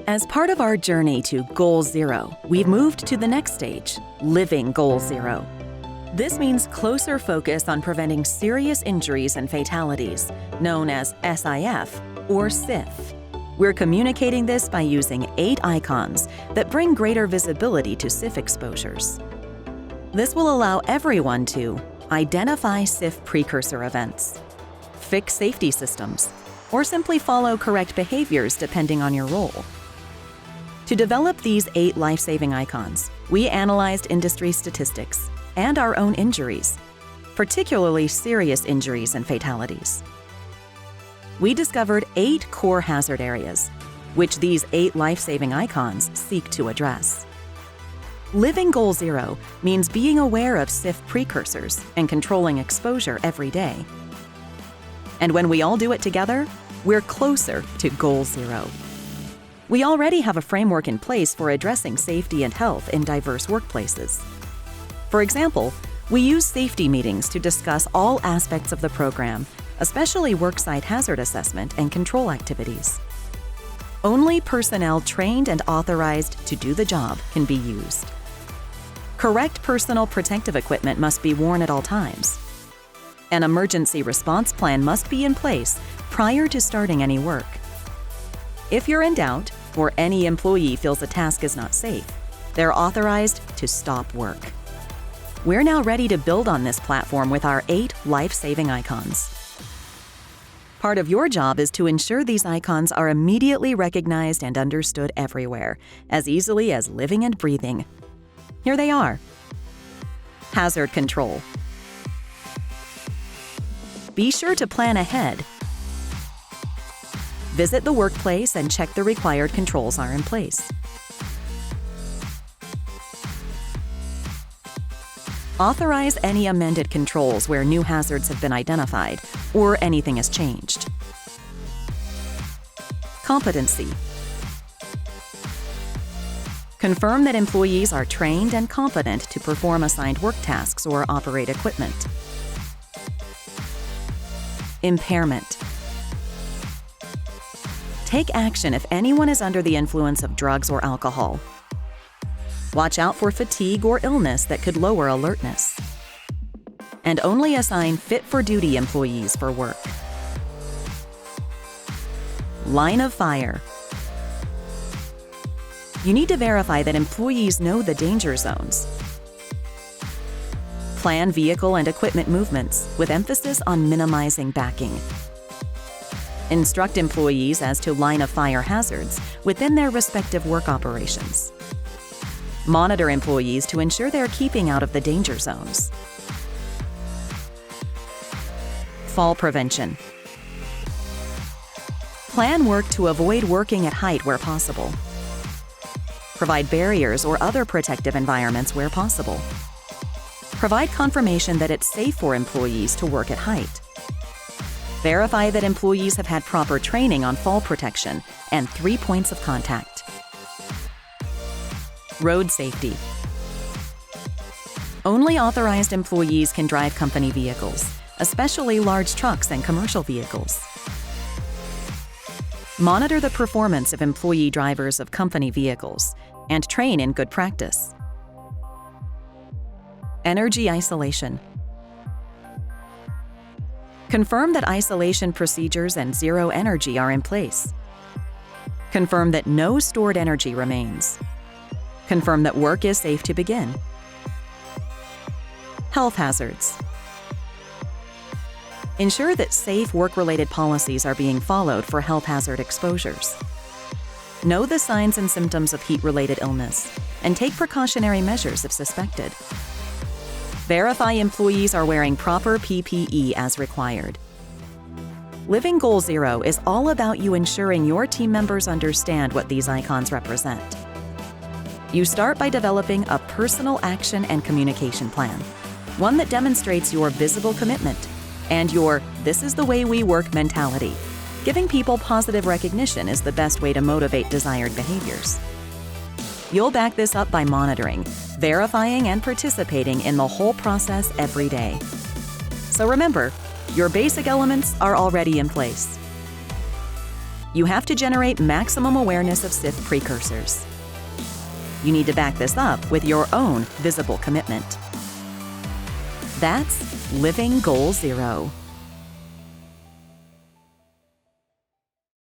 As part of our journey to Goal Zero, we've moved to the next stage, living Goal Zero. This means closer focus on preventing serious injuries and fatalities, known as SIF or SIF. We're communicating this by using 8 icons that bring greater visibility to SIF exposures. This will allow everyone to identify SIF precursor events, fix safety systems, or simply follow correct behaviors depending on your role. To develop these 8 life-saving icons, we analyzed industry statistics and our own injuries, particularly serious injuries and fatalities. We discovered 8 core hazard areas, which these 8 life-saving icons seek to address. Living Goal Zero means being aware of SIF precursors and controlling exposure every day. And when we all do it together, we're closer to Goal Zero. We already have a framework in place for addressing safety and health in diverse workplaces. For example, we use safety meetings to discuss all aspects of the program, especially worksite hazard assessment and control activities. Only personnel trained and authorized to do the job can be used. Correct personal protective equipment must be worn at all times. An emergency response plan must be in place prior to starting any work. If you're in doubt, or any employee feels a task is not safe, they're authorized to stop work. We're now ready to build on this platform with our 8 life-saving icons. Part of your job is to ensure these icons are immediately recognized and understood everywhere, as easily as living and breathing. Here they are. Hazard control. Be sure to plan ahead. Visit the workplace and check the required controls are in place. Authorize any amended controls where new hazards have been identified or anything has changed. Competency. Confirm that employees are trained and competent to perform assigned work tasks or operate equipment. Impairment. Take action if anyone is under the influence of drugs or alcohol. Watch out for fatigue or illness that could lower alertness. And only assign fit-for-duty employees for work. Line of fire. You need to verify that employees know the danger zones. Plan vehicle and equipment movements with emphasis on minimizing backing. Instruct employees as to line of fire hazards within their respective work operations. Monitor employees to ensure they're keeping out of the danger zones. Fall prevention. Plan work to avoid working at height where possible. Provide barriers or other protective environments where possible. Provide confirmation that it's safe for employees to work at height. Verify that employees have had proper training on fall protection and 3 points of contact. Road safety. Only authorized employees can drive company vehicles, especially large trucks and commercial vehicles. Monitor the performance of employee drivers of company vehicles and train in good practice. Energy isolation. Confirm that isolation procedures and zero energy are in place. Confirm that no stored energy remains. Confirm that work is safe to begin. Health hazards. Ensure that safe work-related policies are being followed for health hazard exposures. Know the signs and symptoms of heat-related illness and take precautionary measures if suspected. Verify employees are wearing proper PPE as required. Living Goal Zero is all about you ensuring your team members understand what these icons represent. You start by developing a personal action and communication plan, one that demonstrates your visible commitment and your "this is the way we work" mentality. Giving people positive recognition is the best way to motivate desired behaviors. You'll back this up by monitoring, verifying, and participating in the whole process every day. So remember, your basic elements are already in place. You have to generate maximum awareness of CIF precursors. You need to back this up with your own visible commitment. That's living Goal Zero.